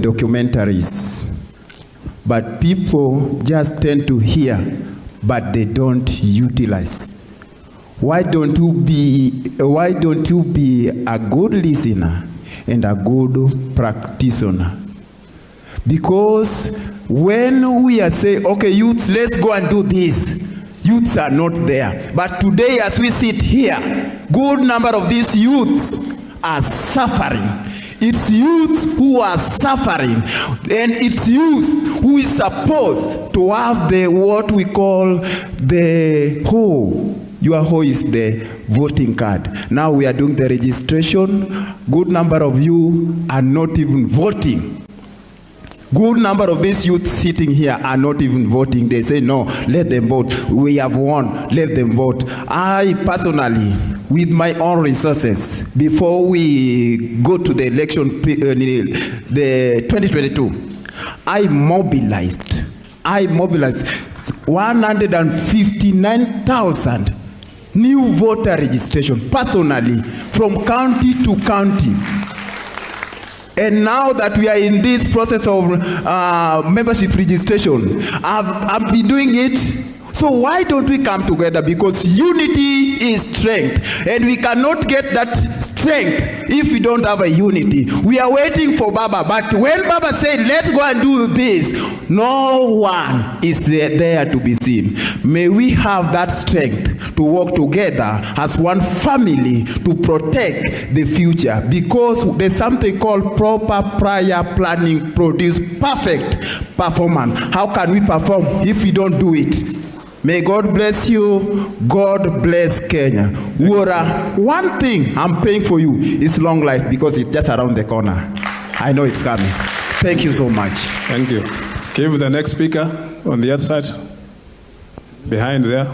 documentaries, but people just tend to hear, but they don't utilize. Why don't you be a good listener and a good practitioner? Because when we are saying, okay, youths, let's go and do this, youths are not there. But today, as we sit here, good number of these youths are suffering. It's youths who are suffering, and it's youth who is supposed to have the what we call the hoe. Your hoe is the voting card. Now we are doing the registration. Good number of you are not even voting. Good number of these youth sitting here are not even voting. They say, no, let them vote. We have won, let them vote. I personally, with my own resources, before we go to the election, the 2022, I mobilized 159,000 new voter registration, personally, from county to county. And now that we are in this process of membership registration, I've been doing it. So why don't we come together? Because unity is strength, and we cannot get that strength if we don't have a unity. We are waiting for Baba, but when Baba said, let's go and do this, no one is there to be seen. May we have that strength to work together as one family to protect the future, because there's something called proper prior planning produce perfect performance. How can we perform if we don't do it? May God bless you. God bless Kenya. One thing I'm praying for you is long life, because it's just around the corner. I know it's coming. Thank you so much. Thank you. Give the next speaker on the other side, behind there.